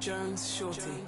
Jones Shorty.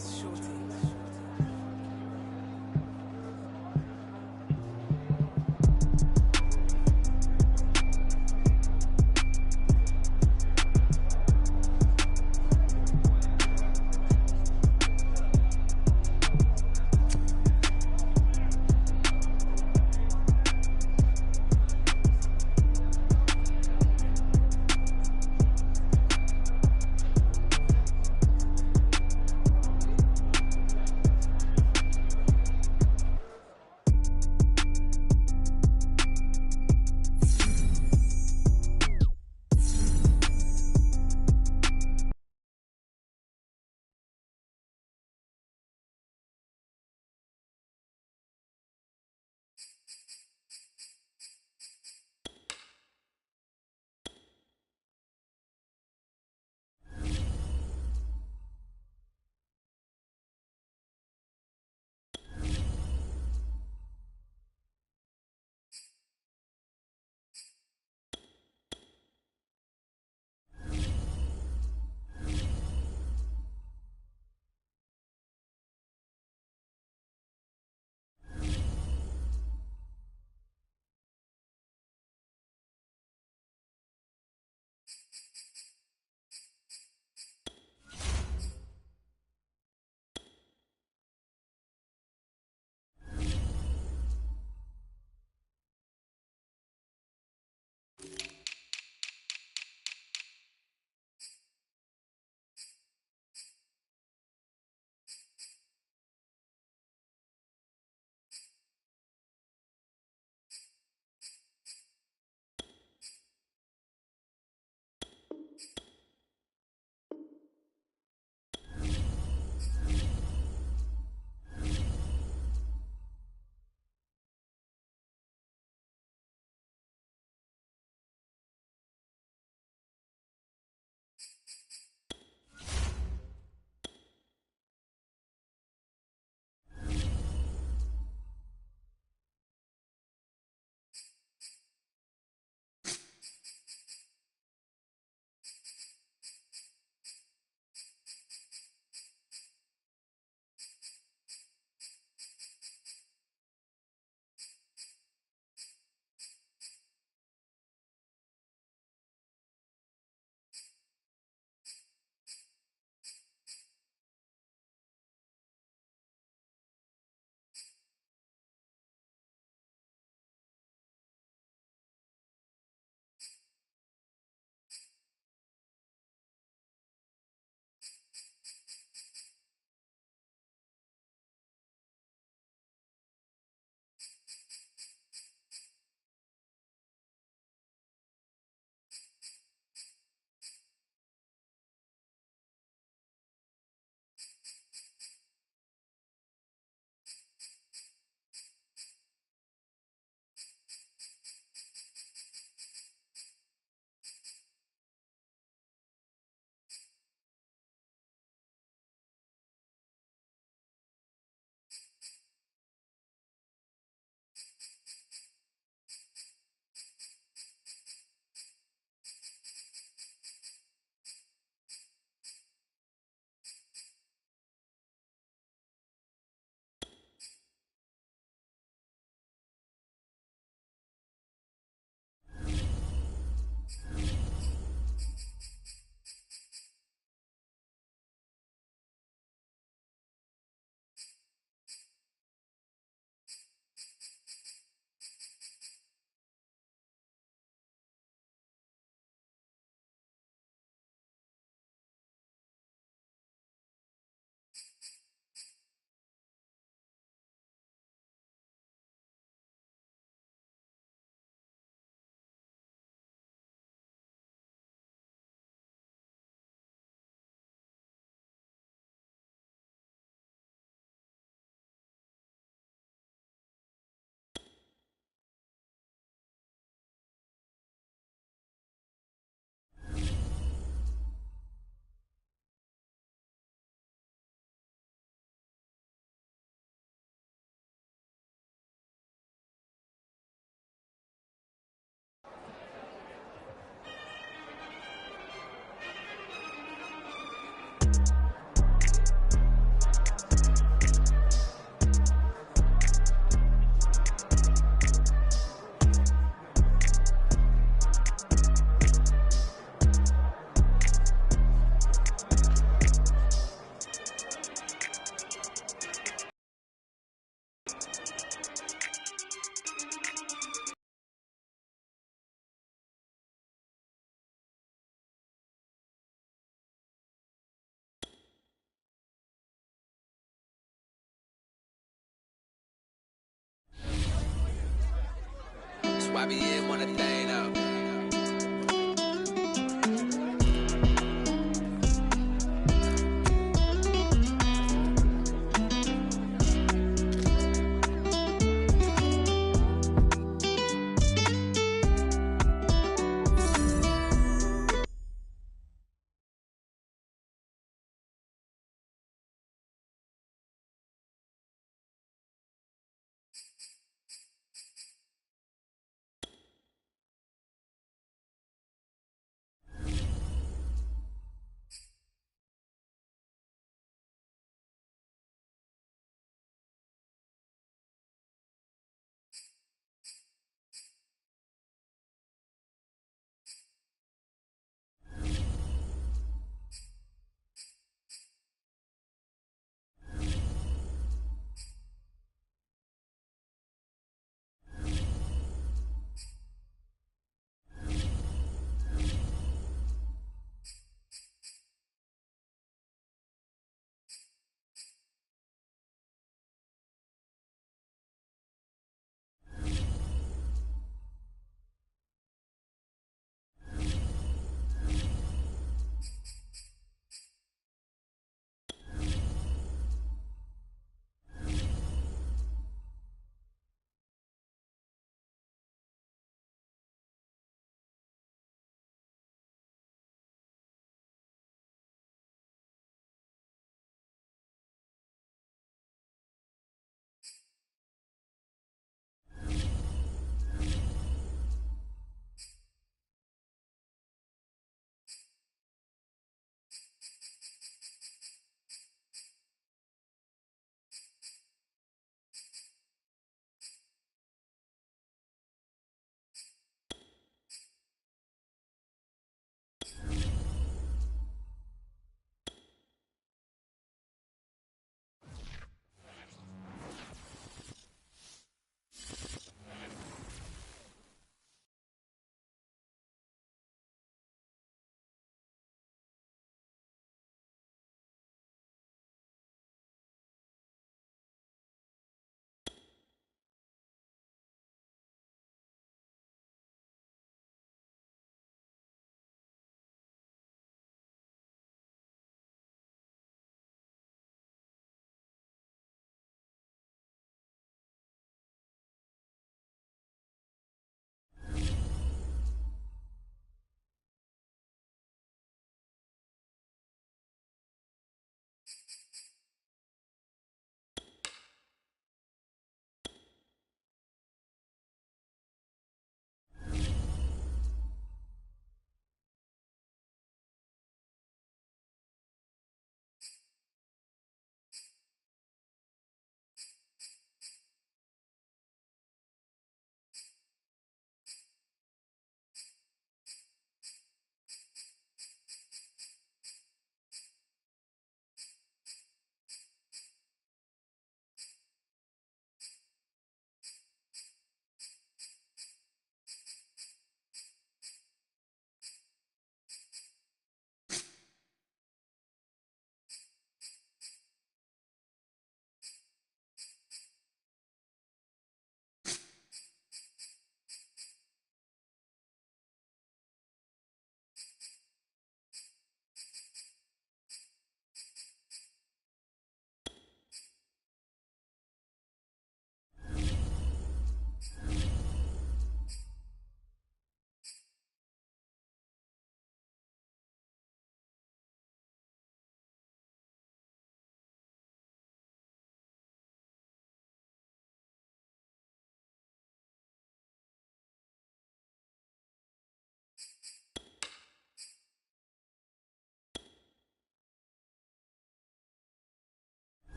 Bobby is one of thing up.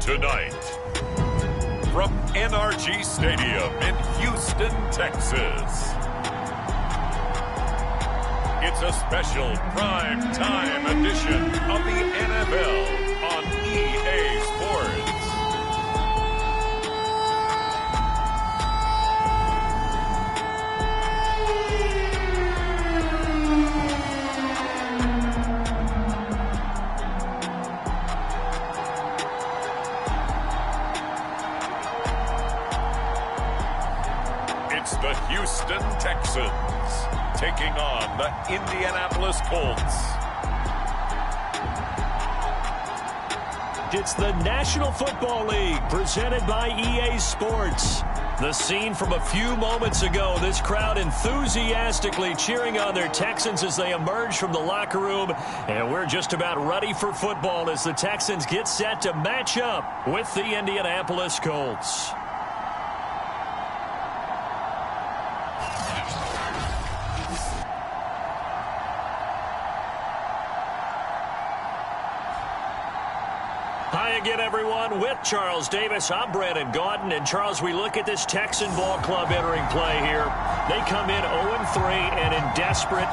Tonight, from NRG Stadium in Houston, Texas, it's a special prime time edition of the NFL on EA Sports. It's the Houston Texans taking on the Indianapolis Colts. It's the National Football League presented by EA Sports. The scene from a few moments ago, this crowd enthusiastically cheering on their Texans as they emerge from the locker room. And we're just about ready for football as the Texans get set to match up with the Indianapolis Colts. Hi again, everyone. With Charles Davis, I'm Brandon Gaudin. And, Charles, we look at this Texan ball club entering play here. They come in 0-3 and in desperate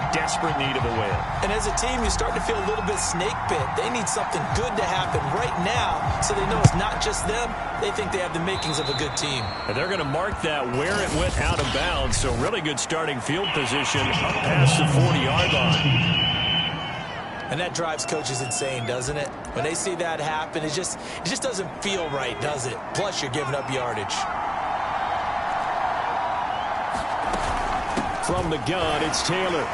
need of a win. And as a team, you start to feel a little bit snake bit. They need something good to happen right now so they know it's not just them. They think they have the makings of a good team. And they're going to mark that where it went out of bounds. So really good starting field position up past the 40-yard line. And that drives coaches insane, doesn't it? When they see that happen, it just doesn't feel right, does it? Plus, you're giving up yardage. From the gun, it's Taylor.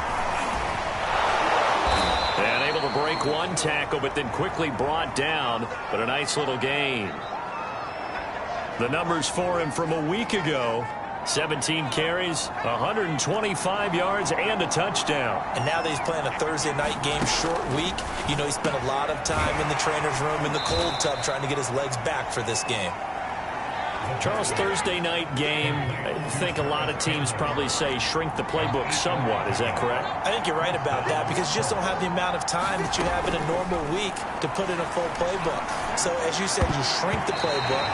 And able to break one tackle, but then quickly brought down. But a nice little gain. The numbers for him from a week ago. 17 carries, 125 yards, and a touchdown. And now that he's playing a Thursday night game, short week, you know he spent a lot of time in the trainer's room in the cold tub trying to get his legs back for this game. Charles, Thursday night game, I think a lot of teams probably say shrink the playbook somewhat. Is that correct? I think you're right about that because you just don't have the amount of time that you have in a normal week to put in a full playbook. So, as you said, you shrink the playbook.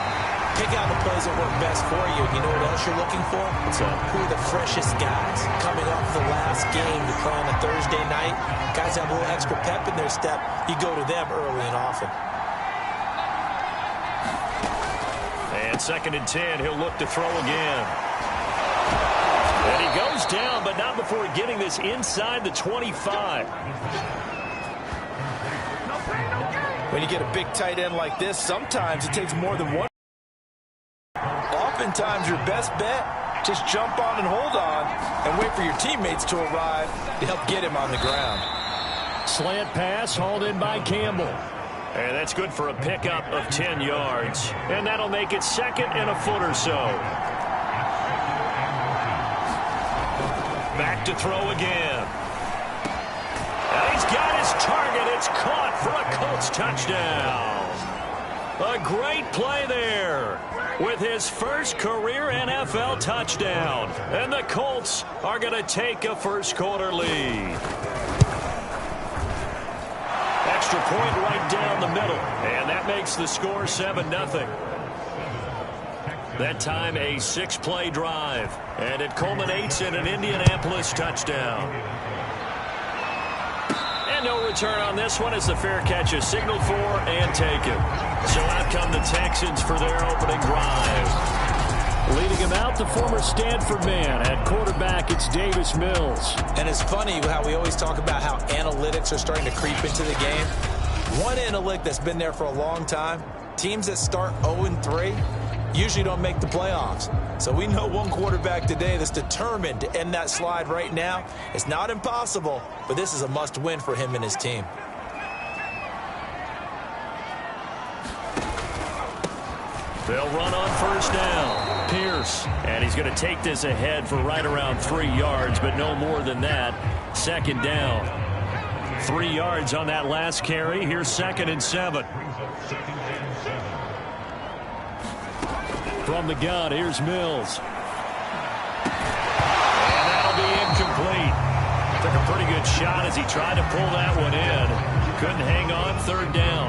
Pick out the plays that work best for you. You know what else you're looking for? What's that? Who are the freshest guys? Coming off the last game to play on a Thursday night, guys have a little extra pep in their step. You go to them early and often. And 2nd and 10, he'll look to throw again. And he goes down, but not before getting this inside the 25. When you get a big tight end like this, sometimes it takes more than one. Oftentimes, your best bet, just jump on and hold on and wait for your teammates to arrive to help get him on the ground. Slant pass hauled in by Campbell. And that's good for a pickup of 10 yards. And that'll make it 2nd and a foot or so. Back to throw again. And he's got his target. It's caught for a Colts touchdown. A great play there with his first career NFL touchdown. And the Colts are going to take a first-quarter lead. Extra point right down the middle. And that makes the score 7-0. That time a 6-play drive. And it culminates in an Indianapolis touchdown. And no return on this one as the fair catch is signaled for and taken. So out come the Texans for their opening drive. Leading him out, the former Stanford man. At quarterback, it's Davis Mills. And it's funny how we always talk about how analytics are starting to creep into the game. One analytic that's been there for a long time, teams that start 0-3 usually don't make the playoffs. So we know one quarterback today that's determined to end that slide right now. It's not impossible, but this is a must-win for him and his team. They'll run on first down. Pierce. And he's going to take this ahead for right around 3 yards, but no more than that. 2nd down. 3 yards on that last carry. Here's 2nd and 7. From the gun, here's Mills. And that'll be incomplete. Took a pretty good shot as he tried to pull that one in. Couldn't hang on. 3rd down.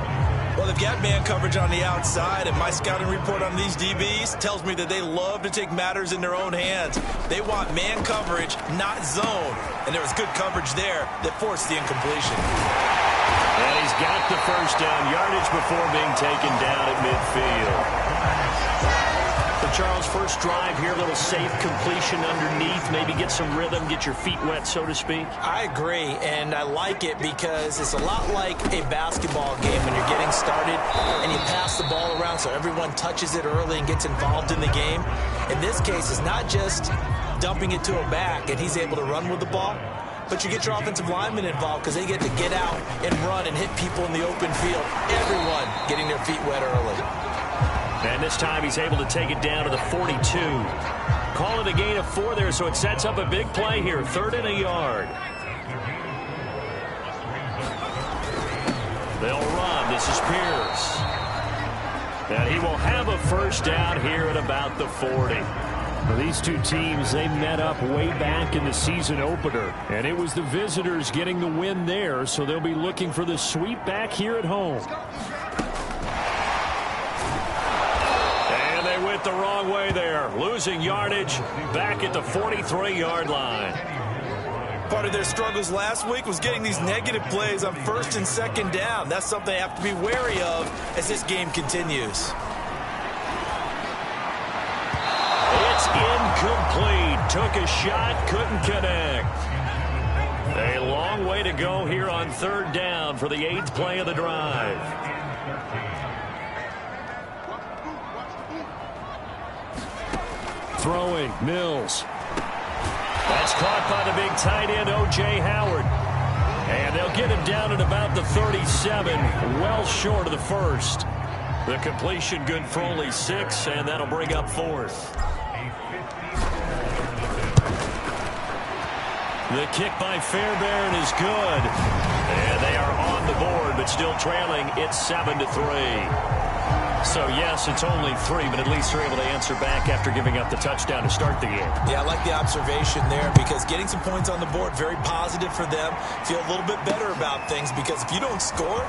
Well, they've got man coverage on the outside, and my scouting report on these DBs tells me that they love to take matters in their own hands. They want man coverage, not zone. And there was good coverage there that forced the incompletion. And he's got the first down, yardage before being taken down at midfield. So, Charles, first drive here, a little safe completion underneath, maybe get some rhythm, get your feet wet, so to speak. I agree, and I like it because it's a lot like a basketball game when you're getting started and you pass the ball around so everyone touches it early and gets involved in the game. In this case, it's not just dumping it to a back and he's able to run with the ball, but you get your offensive linemen involved because they get to get out and run and hit people in the open field. Everyone getting their feet wet early. And this time he's able to take it down to the 42. Call it a gain of 4 there, so it sets up a big play here. 3rd and a yard. They'll run. This is Pierce. And he will have a first down here at about the 40. Well, these two teams, they met up way back in the season opener. And it was the visitors getting the win there, so they'll be looking for the sweep back here at home. And they went the wrong way there. Losing yardage back at the 43-yard line. Part of their struggles last week was getting these negative plays on 1st and 2nd down. That's something they have to be wary of as this game continues. It's incomplete. Took a shot, couldn't connect. A long way to go here on 3rd down for the 8th play of the drive. Throwing, Mills. That's caught by the big tight end, O.J. Howard. And they'll get him down at about the 37, well short of the 1st. The completion good for only 6, and that'll bring up 4th. The kick by Fairbairn is good. And they are on the board, but still trailing. It's 7-3. So, yes, it's only 3, but at least they're able to answer back after giving up the touchdown to start the game. Yeah, I like the observation there because getting some points on the board, very positive for them. Feel a little bit better about things because if you don't score,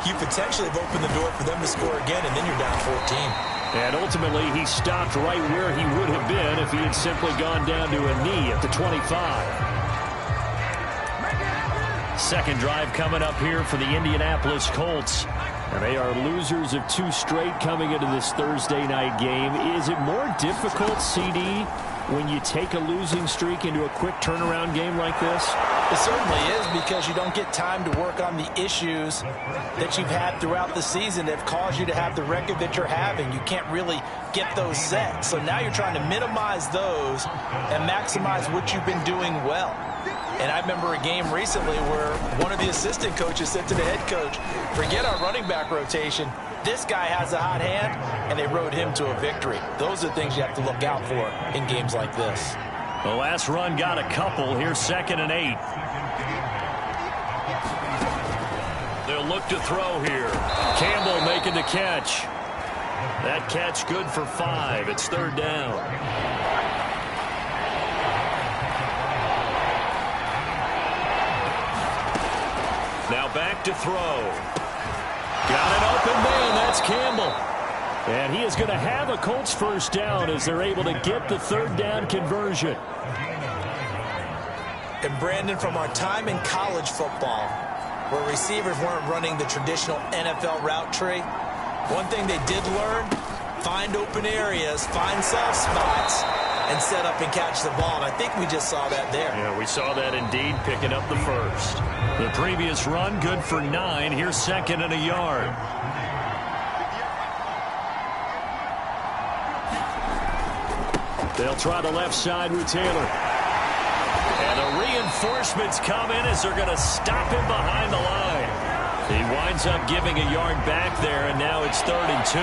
you potentially have opened the door for them to score again, and then you're down 14. And ultimately, he stopped right where he would have been if he had simply gone down to a knee at the 25. Second drive coming up here for the Indianapolis Colts. And they are losers of 2 straight coming into this Thursday night game. Is it more difficult, CD, when you take a losing streak into a quick turnaround game like this? It certainly is because you don't get time to work on the issues that you've had throughout the season that have caused you to have the record that you're having. You can't really get those set. So now you're trying to minimize those and maximize what you've been doing well. And I remember a game recently where one of the assistant coaches said to the head coach, forget our running back rotation. This guy has a hot hand, and they rode him to a victory. Those are things you have to look out for in games like this. The last run got a couple. Here's 2nd and 8. They'll look to throw here. Campbell making the catch. That catch good for 5. It's 3rd down. Now back to throw. Got an open man. That's Campbell. And he is going to have a Colts first down as they're able to get the 3rd down conversion. And Brandon, from our time in college football, where receivers weren't running the traditional NFL route tree, one thing they did learn, find open areas, find soft spots, and set up and catch the ball. And I think we just saw that there. Yeah, we saw that indeed, picking up the 1st. The previous run, good for 9. Here's 2nd and a yard. They'll try the left side with Taylor. And the reinforcements come in as they're going to stop him behind the line. He winds up giving a yard back there, and now it's 3rd and 2.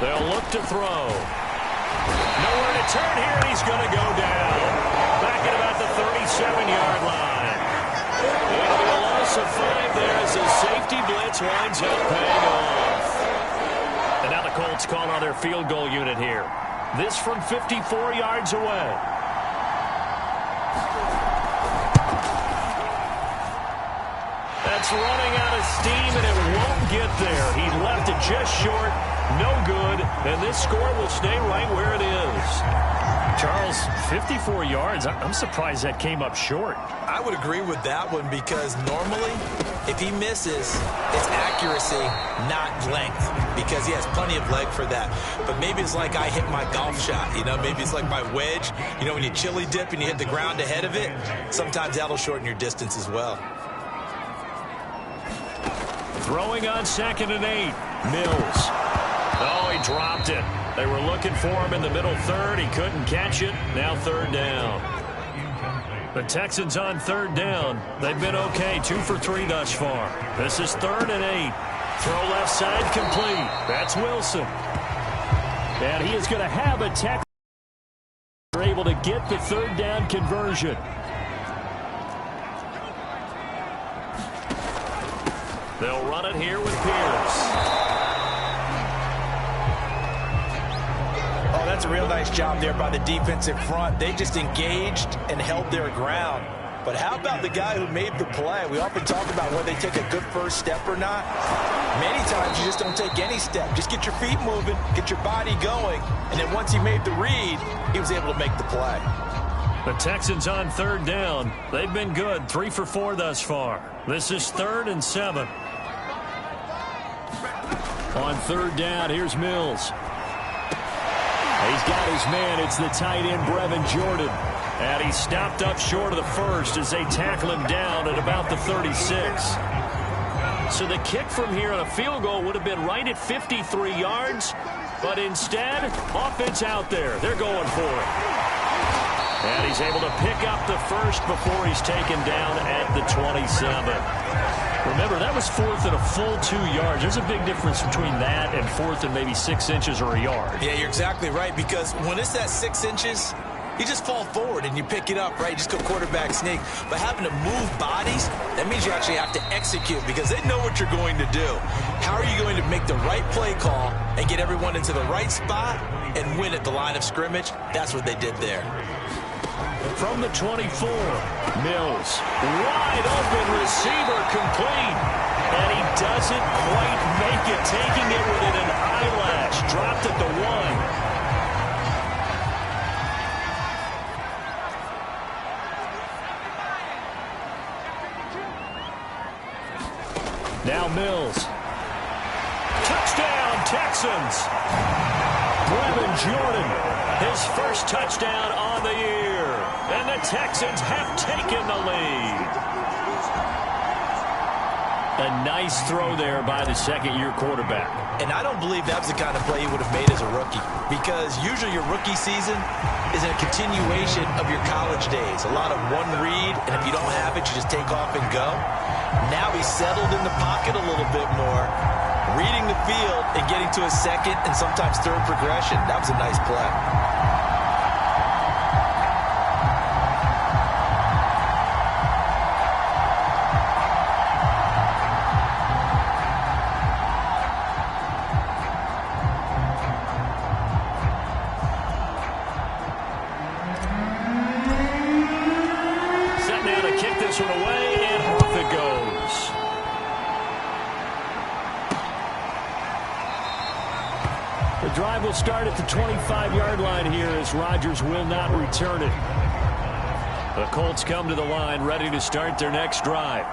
They'll look to throw. Nowhere to turn here, and he's going to go down. Back at about the 37-yard line. It'll be a loss of 5 there as the safety blitz winds up paying off. And now the Colts call on their field goal unit here. This from 54 yards away. It's running out of steam, and it won't get there. He left it just short. No good. And this score will stay right where it is. Charles, 54 yards. I'm surprised that came up short. I would agree with that one because normally if he misses, it's accuracy, not length, because he has plenty of leg for that. But maybe it's like I hit my golf shot, maybe it's like my wedge. When you chili dip and you hit the ground ahead of it, sometimes that'll shorten your distance as well. Throwing on 2nd and 8. Mills. Oh, he dropped it. They were looking for him in the middle third. He couldn't catch it. Now 3rd down. The Texans on 3rd down. They've been okay. 2 for 3 thus far. This is 3rd and 8. Throw left side complete. That's Wilson. And he is going to have a tackle. They're able to get the 3rd down conversion. They'll run it here with Pierce. That's a real nice job there by the defensive front. They just engaged and held their ground. But how about the guy who made the play? We often talk about whether they take a good first step or not. Many times you just don't take any step. Just get your feet moving, get your body going, and then once he made the read, he was able to make the play. The Texans on 3rd down. They've been good. 3 for 4 thus far. This is 3rd and 7. On 3rd down, here's Mills. He's got his man. It's the tight end, Brevin Jordan. And he stopped up short of the first as they tackle him down at about the 36. So the kick from here on a field goal would have been right at 53 yards. But instead, offense out there. They're going for it. And he's able to pick up the first before he's taken down at the 27. Remember, that was 4th and a full 2 yards. There's a big difference between that and 4th and maybe 6 inches or a yard. Yeah, you're exactly right, because when it's that 6 inches, you just fall forward and you pick it up, right? You just go quarterback sneak. But having to move bodies, that means you actually have to execute because they know what you're going to do. How are you going to make the right play call and get everyone into the right spot and win at the line of scrimmage? That's what they did there. From the 24, Mills, wide open receiver complete, and he doesn't quite make it, taking it within an eyelash, dropped at the 1. Now Mills. Touchdown, Texans. Brevin Jordan, his first touchdown on the year. And the Texans have taken the lead. A nice throw there by the second-year quarterback. And I don't believe that was the kind of play he would have made as a rookie, because usually your rookie season is a continuation of your college days. A lot of one read, and if you don't have it, you just take off and go. Now he's settled in the pocket a little bit more, reading the field and getting to a second and sometimes third progression. That was a nice play. Drive will start at the 25-yard line here as Rodgers will not return it. The Colts come to the line ready to start their next drive.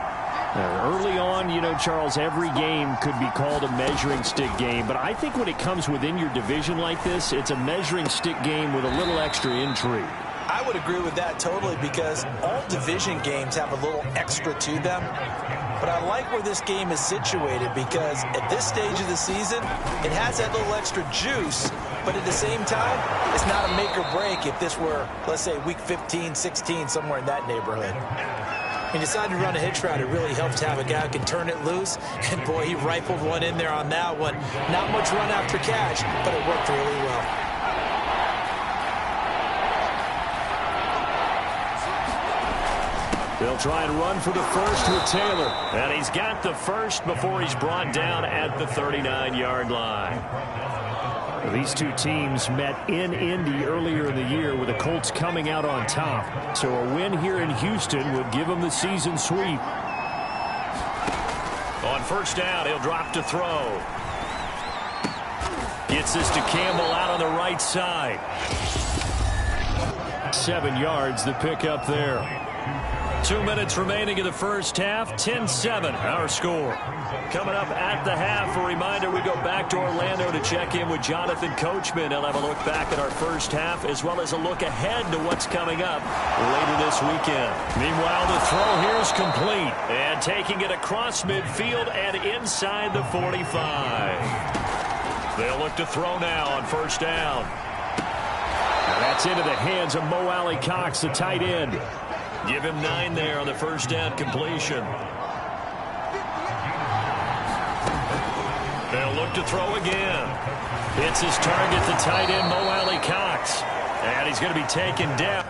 Early on, Charles, every game could be called a measuring stick game, but I think when it comes within your division like this, it's a measuring stick game with a little extra intrigue. I would agree with that totally, because all division games have a little extra to them. But I like where this game is situated, because at this stage of the season, it has that little extra juice, but at the same time, it's not a make or break if this were, let's say, week 15, 16, somewhere in that neighborhood. He decided to run a hitch route. It really helps to have a guy who can turn it loose, and boy, he rifled one in there on that one. Not much run after catch, but it worked really well. They'll try and run for the first with Taylor. And he's got the first before he's brought down at the 39-yard line. These two teams met in Indy earlier in the year with the Colts coming out on top. So a win here in Houston would give them the season sweep. first down. He'll drop to throw. Gets this to Campbell out on the right side. 7 yards, the pickup there. 2 minutes remaining in the first half. 10-7, our score. Coming up at the half, a reminder we go back to Orlando to check in with Jonathan Coachman. He'll have a look back at our first half as well as a look ahead to what's coming up later this weekend. Meanwhile, the throw here is complete. And taking it across midfield and inside the 45. They'll look to throw now on first down. Now that's into the hands of Mo Alley-Cox, the tight end. Give him 9 there on the first down completion. They'll look to throw again. Hits his target, the tight end, Mo Alley-Cox. And he's going to be taken down.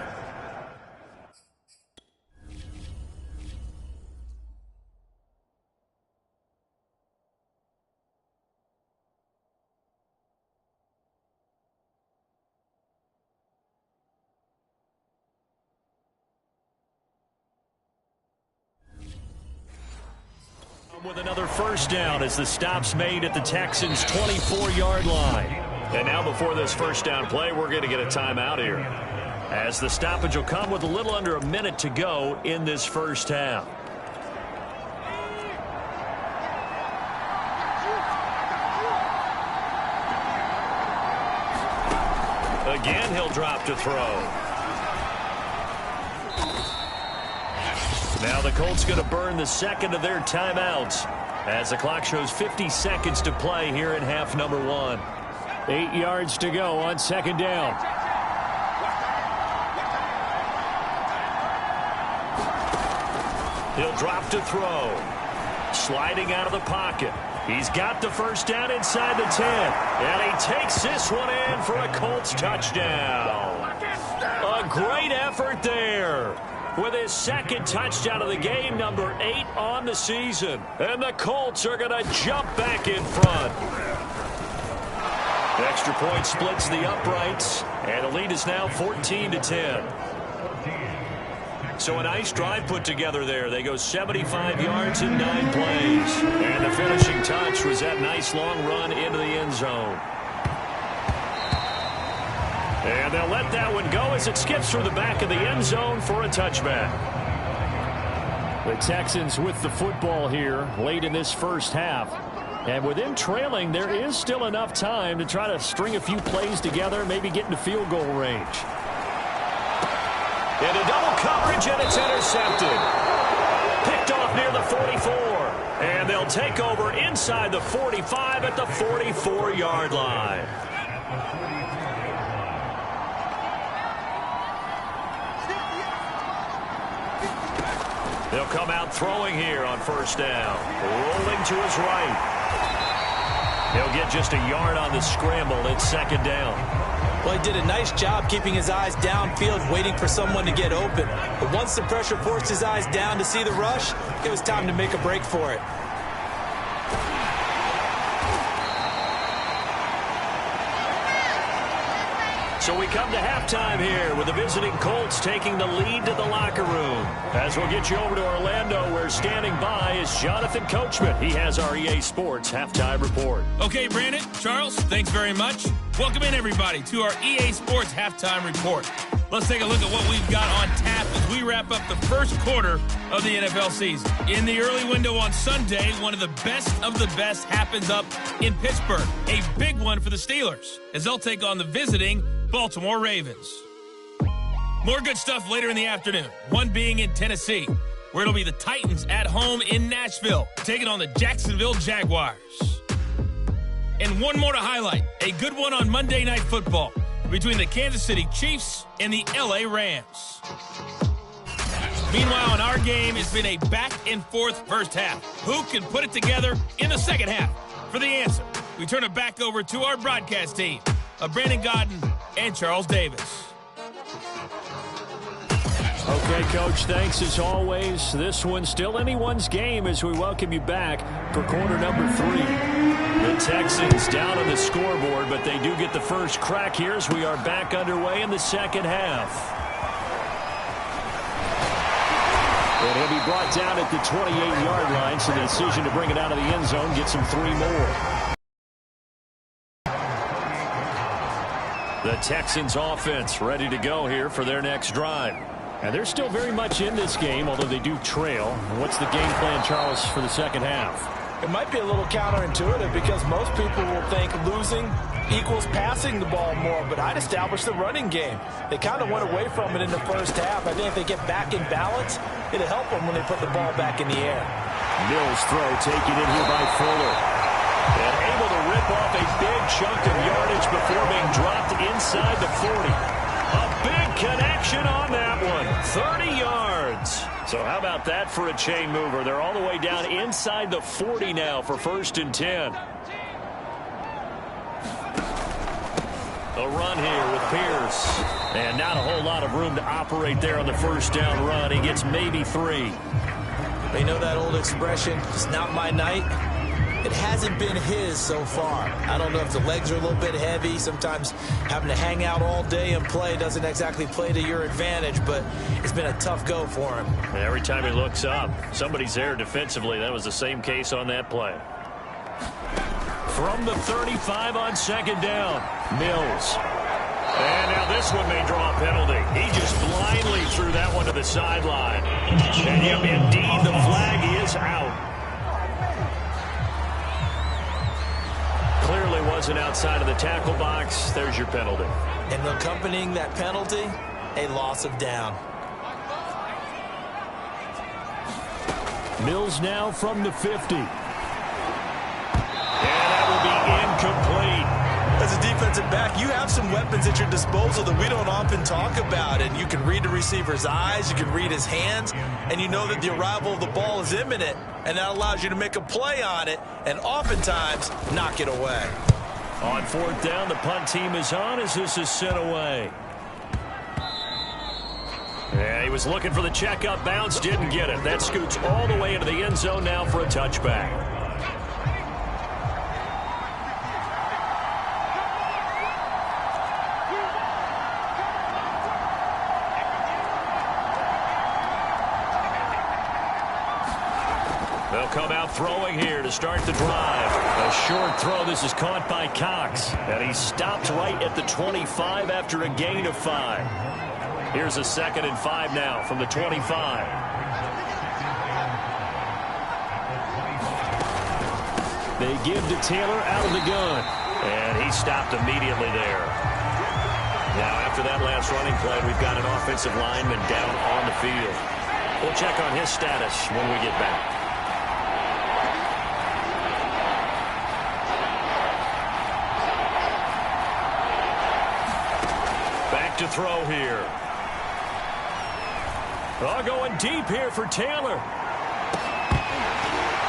With another first down as the stop's made at the Texans' 24-yard line. And now before this first down play, we're going to get a timeout here, as the stoppage will come with a little under a minute to go in this first half. Again, he'll drop to throw. Now the Colts going to burn the second of their timeouts as the clock shows 50 seconds to play here in half number 1. 8 yards to go on second down. He'll drop to throw. Sliding out of the pocket. He's got the first down inside the 10. And he takes this one in for a Colts touchdown. A great effort there, with his second touchdown of the game, number 8 on the season. And the Colts are going to jump back in front. The extra point splits the uprights, and the lead is now 14-10. So a nice drive put together there. They go 75 yards in 9 plays. And the finishing touch was that nice long run into the end zone. And they'll let that one go as it skips through the back of the end zone for a touchback. The Texans with the football here late in this first half. And with them trailing, there is still enough time to try to string a few plays together, maybe get into field goal range. Into double coverage, and it's intercepted. Picked off near the 44. And they'll take over inside the 45 at the 44-yard line. They'll come out throwing here on first down. Rolling to his right. He'll get just a yard on the scramble. It's second down. Well, he did a nice job keeping his eyes downfield, waiting for someone to get open. But once the pressure forced his eyes down to see the rush, it was time to make a break for it. So we come to halftime here with the visiting Colts taking the lead to the locker room. As we'll get you over to Orlando, where standing by is Jonathan Coachman. He has our EA Sports halftime report. Okay, Brandon, Charles, thanks very much. Welcome in, everybody, to our EA Sports halftime report. Let's take a look at what we've got on tap as we wrap up the first quarter of the NFL season. In the early window on Sunday, one of the best happens up in Pittsburgh. A big one for the Steelers, as they'll take on the visiting Baltimore Ravens. More good stuff later in the afternoon, one being in Tennessee, where it'll be the Titans at home in Nashville, taking on the Jacksonville Jaguars. And one more to highlight, a good one on Monday Night Football between the Kansas City Chiefs and the LA Rams. Meanwhile, in our game, it's been a back-and-forth first half. Who can put it together in the second half? For the answer, we turn it back over to our broadcast team of Brandon Godden and Charles Davis. Okay, Coach, thanks as always. This one's still anyone's game as we welcome you back for quarter number 3. The Texans down on the scoreboard, but they do get the first crack here as we are back underway in the second half. And he'll be brought down at the 28-yard line, so the decision to bring it out of the end zone gets him 3 more. The Texans offense ready to go here for their next drive. And they're still very much in this game, although they do trail. What's the game plan, Charles, for the second half? It might be a little counterintuitive because most people will think losing equals passing the ball more, but I'd establish the running game. They kind of went away from it in the first half. I think if they get back in balance, it'll help them when they put the ball back in the air. Mills throw taken in here by Fuller. And able to rip off a big chunk of yardage before being dropped inside the 40. A big connection on that one. 30 yards. So how about that for a chain mover? They're all the way down inside the 40 now for 1st and 10. A run here with Pierce. And not a whole lot of room to operate there on the first down run. He gets maybe 3. You know that old expression, it's not my night? It hasn't been his so far. I don't know if the legs are a little bit heavy. Sometimes having to hang out all day and play doesn't exactly play to your advantage, but it's been a tough go for him. Every time he looks up, somebody's there defensively. That was the same case on that play. From the 35 on 2nd down, Mills. And now this one may draw a penalty. He just blindly threw that one to the sideline. And yep, indeed, the flag is out. Clearly wasn't outside of the tackle box. There's your penalty. And accompanying that penalty, a loss of down. Mills now from the 50. And that will be incomplete. As a defensive back, you have some weapons at your disposal that we don't often talk about. And you can read the receiver's eyes, you can read his hands, and you know that the arrival of the ball is imminent. And that allows you to make a play on it and oftentimes knock it away. On 4th down, the punt team is on as this is sent away. Yeah, he was looking for the checkup bounce, didn't get it. That scoots all the way into the end zone now for a touchback. They'll come out throwing here to start the drive. A short throw. This is caught by Cox. And he stopped right at the 25 after a gain of 5. Here's a 2nd and 5 now from the 25. They give to Taylor out of the gun. And he stopped immediately there. Now after that last running play, we've got an offensive lineman down on the field. We'll check on his status when we get back. To throw here. Going deep here for Taylor.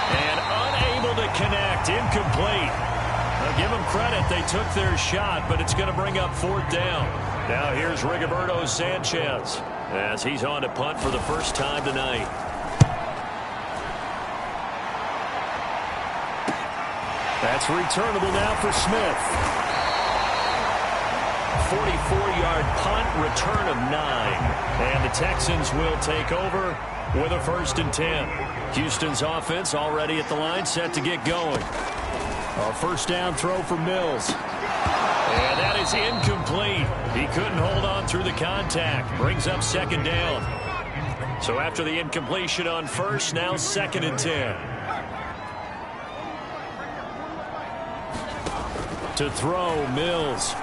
And unable to connect. Incomplete. Now give them credit. They took their shot, but it's going to bring up 4th down. Now here's Rigoberto Sanchez as he's on to punt for the first time tonight. That's returnable now for Smith. 44-yard punt, return of 9. And the Texans will take over with a 1st and 10. Houston's offense already at the line, set to get going. A 1st down throw for Mills. And that is incomplete. He couldn't hold on through the contact. Brings up 2nd down. So after the incompletion on 1st, now 2nd and 10. To throw, Mills.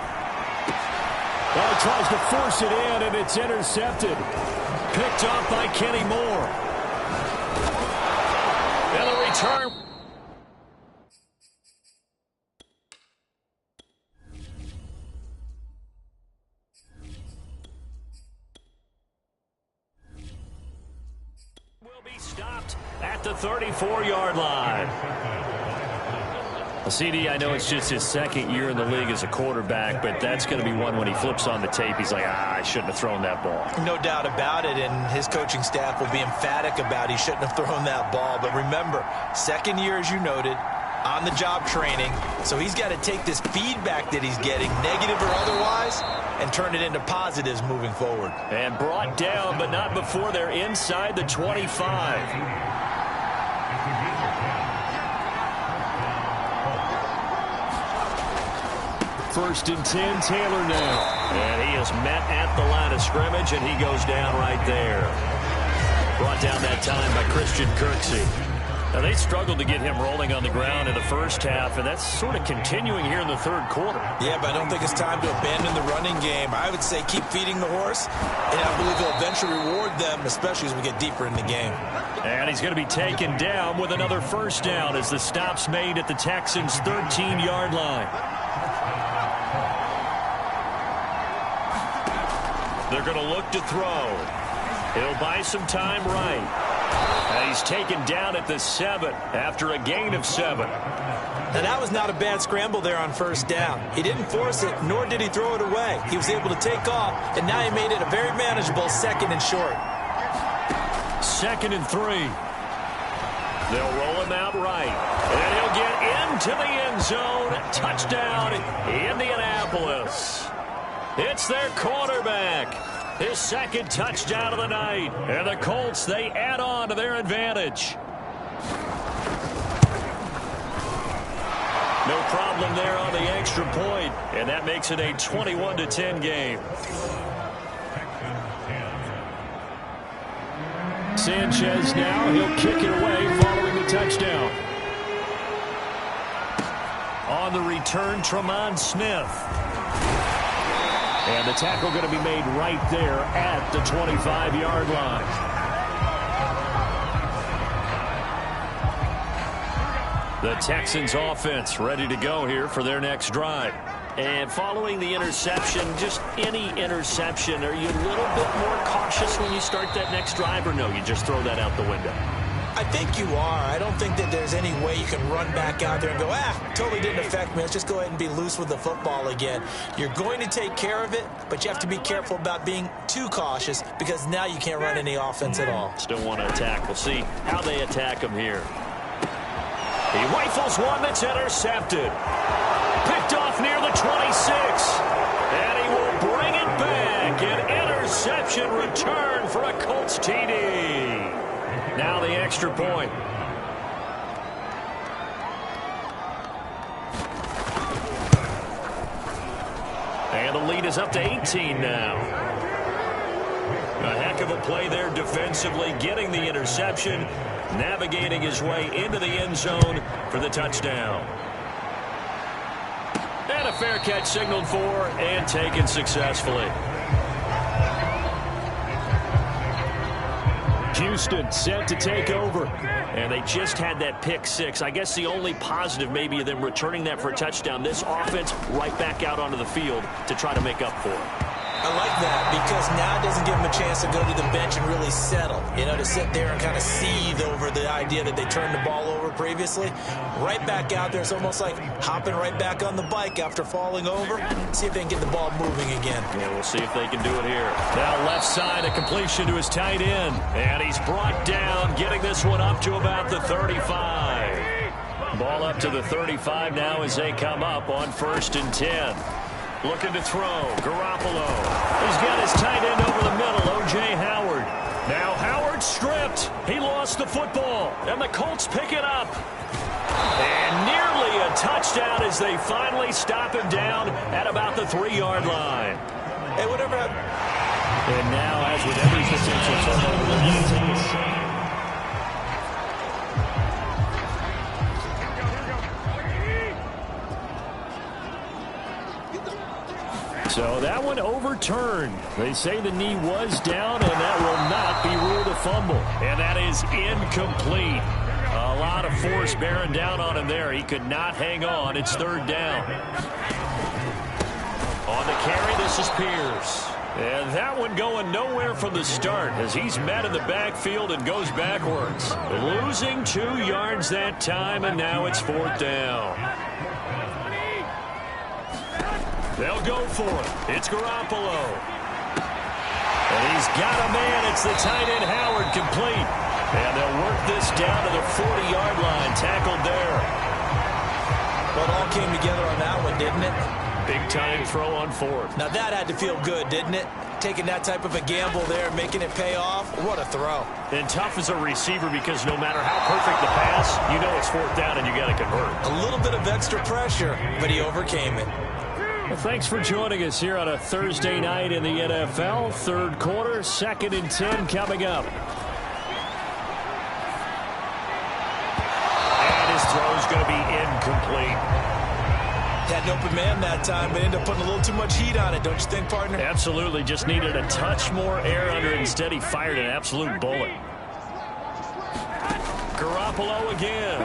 Well, he tries to force it in, and it's intercepted. Picked off by Kenny Moore. And a return. Will be stopped at the 34-yard line. CD, I know it's just his 2nd year in the league as a quarterback, but that's going to be one when he flips on the tape. He's like, I shouldn't have thrown that ball. No doubt about it, and his coaching staff will be emphatic about he shouldn't have thrown that ball. But remember, 2nd year, as you noted, on-the-job training. So he's got to take this feedback that he's getting, negative or otherwise, and turn it into positives moving forward. And brought down, but not before they're inside the 25. First and 10, Taylor now. And he is met at the line of scrimmage, and he goes down right there. Brought down that time by Christian Kirksey. Now, they struggled to get him rolling on the ground in the first half, and that's sort of continuing here in the third quarter. Yeah, but I don't think it's time to abandon the running game. I would say keep feeding the horse, and I believe he'll eventually reward them, especially as we get deeper in the game. And he's going to be taken down with another first down as the stop's made at the Texans' 13-yard line. They're going to look to throw. He'll buy some time right. And he's taken down at the 7 after a gain of 7. Now, that was not a bad scramble there on first down. He didn't force it, nor did he throw it away. He was able to take off, and now he made it a very manageable 2nd and short. 2nd and 3. They'll roll him out right. And he'll get into the end zone. Touchdown, Indianapolis. It's their quarterback. His 2nd touchdown of the night. And the Colts, they add on to their advantage. No problem there on the extra point. And that makes it a 21-10 game. Sanchez now. He'll kick it away following the touchdown. On the return, Tremont Smith. And the tackle going to be made right there at the 25-yard line. The Texans offense ready to go here for their next drive. And following the interception, just any interception, are you a little bit more cautious when you start that next drive, or no, you just throw that out the window? I think you are. I don't think that there's any way you can run back out there and go, totally didn't affect me. Let's just go ahead and be loose with the football again. You're going to take care of it, but you have to be careful about being too cautious because now you can't run any offense at all. Still want to attack. We'll see how they attack him here. He rifles one that's intercepted. Picked off near the 26. And he will bring it back. An interception return for a Colts TD. Now the extra point. And the lead is up to 18 now. A heck of a play there defensively, getting the interception, navigating his way into the end zone for the touchdown. And a fair catch signaled for and taken successfully. Houston set to take over. And they just had that pick 6. I guess the only positive maybe of them returning that for a touchdown. This offense right back out onto the field to try to make up for it. I like that because now it doesn't give them a chance to go to the bench and really settle. You know, to sit there and kind of seethe over the idea that they turned the ball over previously. Right back out there. It's almost like hopping right back on the bike after falling over. See if they can get the ball moving again. Yeah, we'll see if they can do it here. Now left side, a completion to his tight end. And he's brought down, getting this one up to about the 35. Ball up to the 35 now as they come up on 1st and 10. Looking to throw. Garoppolo. He's got his tight end over the middle, O.J. Howard. Now Howard stripped. He lost the football. And the Colts pick it up. And nearly a touchdown as they finally stop him down at about the 3-yard line. Hey, whatever. And now, as with every potential turnover, so that one overturned. They say the knee was down, and that will not be ruled a fumble. And that is incomplete. A lot of force bearing down on him there. He could not hang on. It's 3rd down. On the carry, this is Pierce. And that one going nowhere from the start as he's met in the backfield and goes backwards. Losing 2 yards that time, and now it's 4th down. They'll go for it. It's Garoppolo. And he's got a man. It's the tight end Howard, complete. And they'll work this down to the 40-yard line. Tackled there. Well, it all came together on that one, didn't it? Big-time throw on fourth. Now that had to feel good, didn't it? Taking that type of a gamble there, making it pay off. What a throw. And tough as a receiver because no matter how perfect the pass, you know it's fourth down and you got to convert. A little bit of extra pressure, but he overcame it. Well, thanks for joining us here on a Thursday night in the NFL. Third quarter, 2nd and 10 coming up. And his throw's going to be incomplete. Had an open man that time, but ended up putting a little too much heat on it, don't you think, partner? Absolutely. Just needed a touch more air under it. Instead, he fired an absolute bullet. Garoppolo again.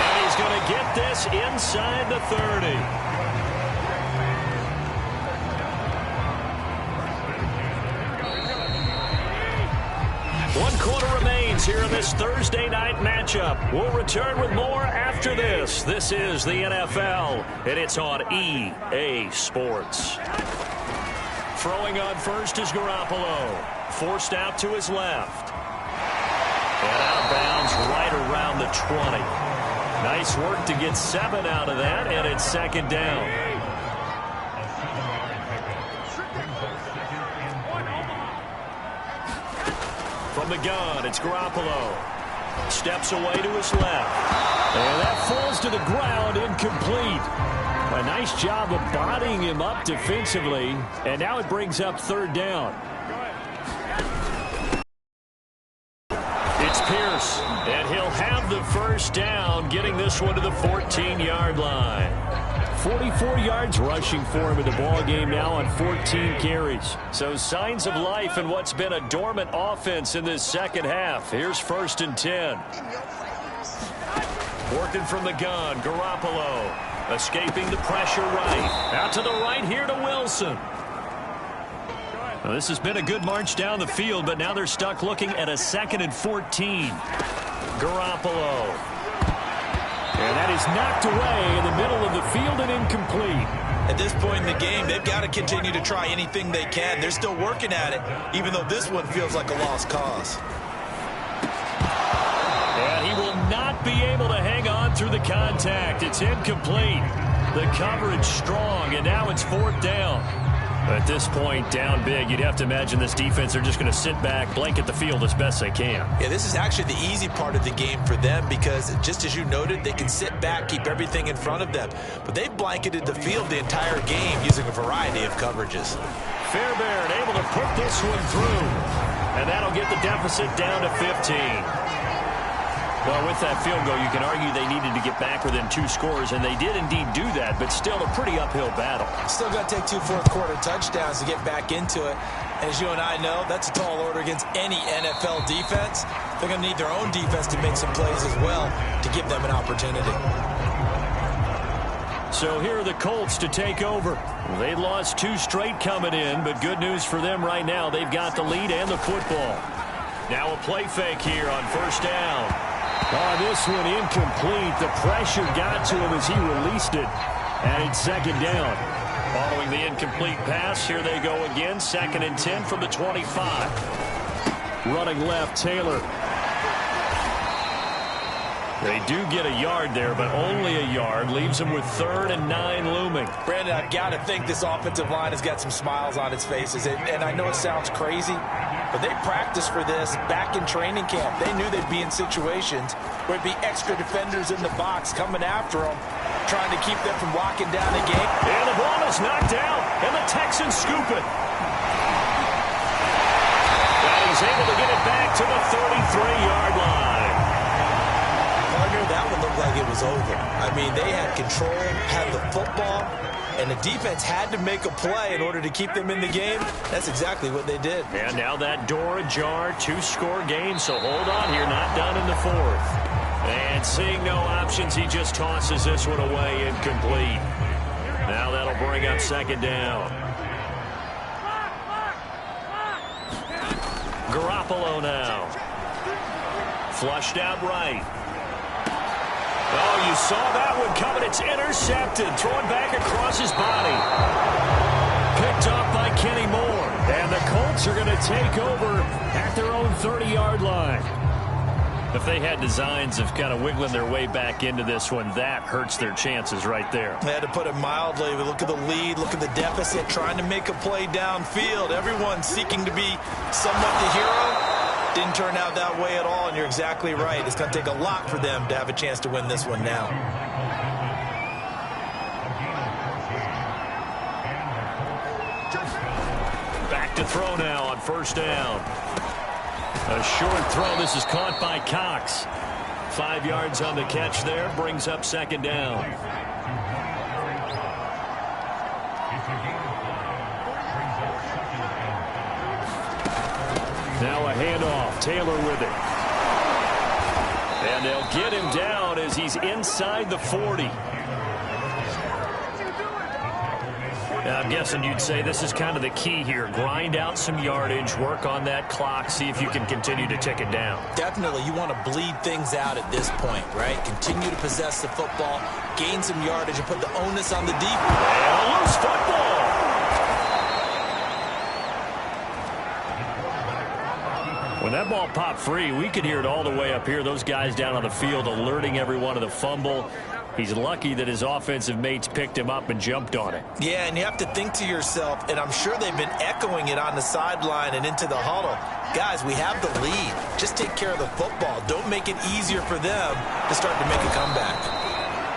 And he's going to get this inside the 30. One quarter remains here in this Thursday night matchup. We'll return with more after this. This is the NFL, and it's on EA Sports. Throwing on first is Garoppolo. Forced out to his left. And out of bounds right around the 20. Nice work to get 7 out of that, and it's 2nd down. From the gun, it's Garoppolo. Steps away to his left. And that falls to the ground, incomplete. A nice job of bodying him up defensively. And now it brings up 3rd down. It's Pierce. And he'll have the 1st down, getting this one to the 14-yard line. 44 yards rushing for him in the ball game now on 14 carries. So signs of life in what's been a dormant offense in this second half. Here's 1st and 10. Working from the gun, Garoppolo. Escaping the pressure right. Out to the right here to Wilson. Well, this has been a good march down the field, but now they're stuck looking at a 2nd and 14. Garoppolo. And that is knocked away in the middle of the field and incomplete. At this point in the game, they've got to continue to try anything they can. They're still working at it, even though this one feels like a lost cause. And he will not be able to hang on through the contact. It's incomplete. The coverage strong, and now it's 4th down. At this point, down big, you'd have to imagine this defense, they're just going to sit back, blanket the field as best they can. Yeah, this is actually the easy part of the game for them because, just as you noted, they can sit back, keep everything in front of them. But they've blanketed the field the entire game using a variety of coverages. Fairbairn able to put this one through. And that'll get the deficit down to 15. Well, with that field goal, you can argue they needed to get back within 2 scores, and they did indeed do that, but still a pretty uphill battle. Still got to take 2 fourth-quarter touchdowns to get back into it. And as you and I know, that's a tall order against any NFL defense. They're going to need their own defense to make some plays as well to give them an opportunity. So here are the Colts to take over. They lost 2 straight coming in, but good news for them right now. They've got the lead and the football. Now a play fake here on 1st down. Oh, this one incomplete. The pressure got to him as he released it. And it's 2nd down. Following the incomplete pass, here they go again. 2nd and 10 from the 25. Running left, Taylor. They do get a yard there, but only a yard. Leaves them with 3rd and 9 looming. Brandon, I've got to think this offensive line has got some smiles on its faces. And I know it sounds crazy, but they practiced for this back in training camp. They knew they'd be in situations where it'd be extra defenders in the box coming after them, trying to keep them from locking down the game. And the ball is knocked out, and the Texans scoop it. And he's able to get it back to the 33-yard line. Partner, that one looked like it was over. I mean, they had control, had the football, and the defense had to make a play in order to keep them in the game. That's exactly what they did. And now that door ajar, 2-score game, so hold on here, not done in the 4th. And seeing no options, he just tosses this one away, incomplete. Now that'll bring up 2nd down. Garoppolo now. Flushed out right. Oh, you saw that one coming. It's intercepted. Thrown back across his body. Picked off by Kenny Moore. And the Colts are going to take over at their own 30-yard line. If they had designs of kind of wiggling their way back into this one, that hurts their chances right there. They had to put it mildly. We look at the lead, look at the deficit, trying to make a play downfield. Everyone seeking to be somewhat the hero. Didn't turn out that way at all, and you're exactly right. It's going to take a lot for them to have a chance to win this one now. Back to throw now on first down. A short throw. This is caught by Cox. 5 yards on the catch there. Brings up second down. Now a handoff. Taylor with it. And they'll get him down as he's inside the 40. I'm guessing you'd say this is kind of the key here. Grind out some yardage, work on that clock, see if you can continue to tick it down. Definitely, you want to bleed things out at this point, right? Continue to possess the football, gain some yardage, and put the onus on the defense. And a loose football. When that ball popped free, we could hear it all the way up here. Those guys down on the field alerting everyone of the fumble. He's lucky that his offensive mates picked him up and jumped on it. Yeah, and you have to think to yourself, and I'm sure they've been echoing it on the sideline and into the huddle. Guys, we have the lead. Just take care of the football. Don't make it easier for them to start to make a comeback.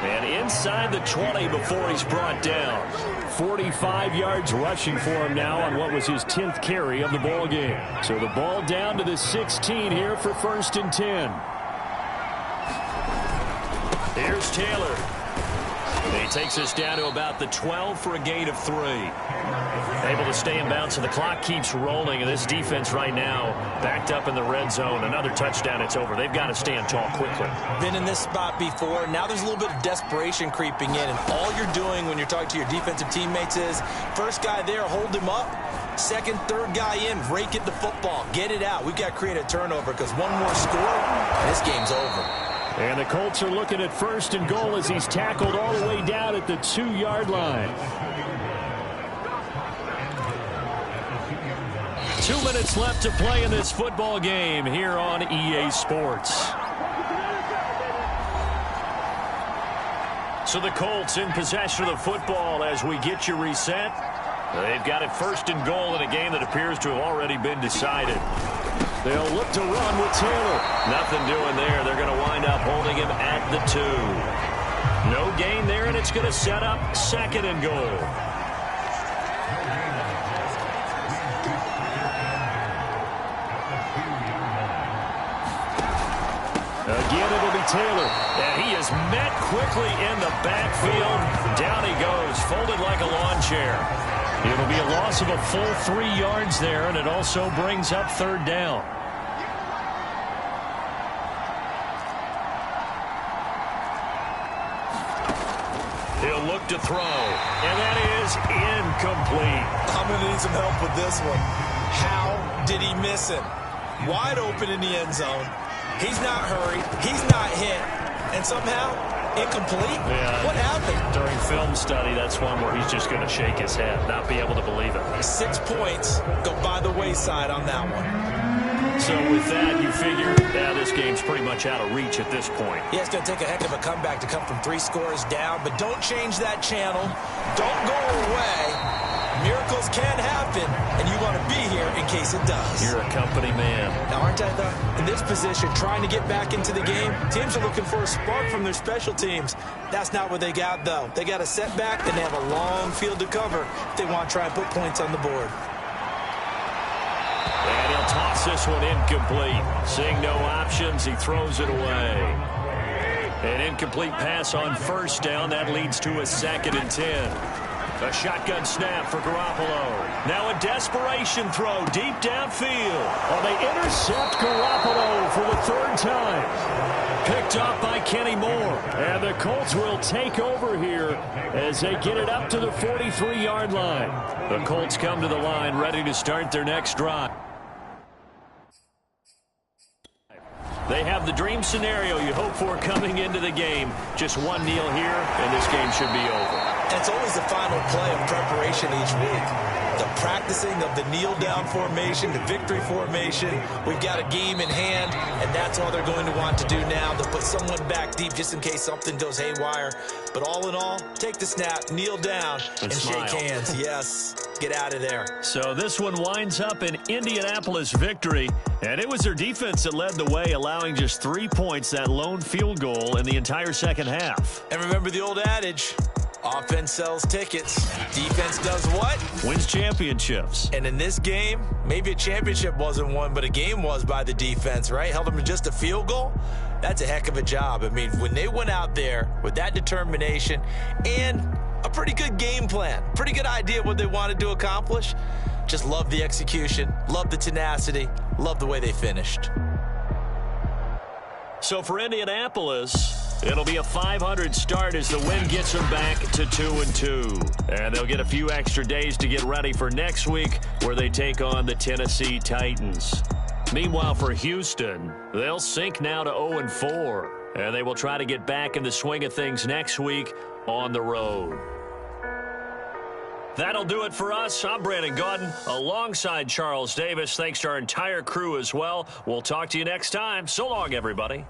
And inside the 20 before he's brought down. 45 yards rushing for him now on what was his 10th carry of the ball game. So the ball down to the 16 here for 1st and 10. Here's Taylor. He takes us down to about the 12 for a gain of 3. Able to stay in bounds, so the clock keeps rolling, and this defense right now backed up in the red zone. Another touchdown, it's over. They've got to stand tall quickly. Been in this spot before. Now there's a little bit of desperation creeping in, and all you're doing when you're talking to your defensive teammates is first guy there, hold him up. Second, third guy in, rake it the football. Get it out. We've got to create a turnover because one more score, and this game's over. And the Colts are looking at 1st and goal as he's tackled all the way down at the 2-yard line. 2 minutes left to play in this football game here on EA Sports. So the Colts in possession of the football as we get you reset. They've got it 1st and goal in a game that appears to have already been decided. They'll look to run with Taylor. Nothing doing there. They're going to wind up holding him at the 2. No gain there, and it's going to set up 2nd and goal. Again, it'll be Taylor. And he is met quickly in the backfield. Down he goes, folded like a lawn chair. It'll be a loss of a full 3 yards there, and it also brings up 3rd down. He'll look to throw, and that is incomplete. I'm going to need some help with this one. How did he miss him? Wide open in the end zone. He's not hurried. He's not hit. And somehow, incomplete? Yeah. What happened? During film study, that's one where he's just going to shake his head, not be able to believe it. 6 points go by the wayside on that one. So with that, you figure, this game's pretty much out of reach at this point. Yeah, it's going to take a heck of a comeback to come from 3 scores down, but don't change that channel. Don't go away. Miracles can happen, and you want to be here in case it does. You're a company man. Now, aren't I, though? In this position, trying to get back into the game, teams are looking for a spark from their special teams. That's not what they got, though. They got a setback, and they have a long field to cover if they want to try and put points on the board. And he'll toss this one incomplete. Seeing no options, he throws it away. An incomplete pass on 1st down. That leads to a 2nd and 10. A shotgun snap for Garoppolo. Now a desperation throw deep downfield. Oh, they intercept Garoppolo for the 3rd time. Picked up by Kenny Moore. And the Colts will take over here as they get it up to the 43-yard line. The Colts come to the line ready to start their next drive. They have the dream scenario you hope for coming into the game. Just one kneel here, and this game should be over. And it's always the final play of preparation each week. The practicing of the kneel-down formation, the victory formation. We've got a game in hand, and that's all they're going to want to do now. They'll put someone back deep just in case something goes haywire. But all in all, take the snap, kneel down, and shake hands. Yes, get out of there. So this one winds up an Indianapolis victory, and it was their defense that led the way, allowing just 3 points, that lone field goal in the entire second half. And remember the old adage, offense sells tickets. Defense does what? Wins championships. And in this game, maybe a championship wasn't won, but a game was by the defense, right? Held them to just a field goal. That's a heck of a job. I mean, when they went out there with that determination and a pretty good game plan, pretty good idea what they wanted to accomplish, just love the execution, love the tenacity, love the way they finished. So for Indianapolis, it'll be a 500 start as the win gets them back to 2-2. And they'll get a few extra days to get ready for next week, where they take on the Tennessee Titans. Meanwhile, for Houston, they'll sink now to 0-4. And they will try to get back in the swing of things next week on the road. That'll do it for us. I'm Brandon Gaudin alongside Charles Davis. Thanks to our entire crew as well. We'll talk to you next time. So long, everybody.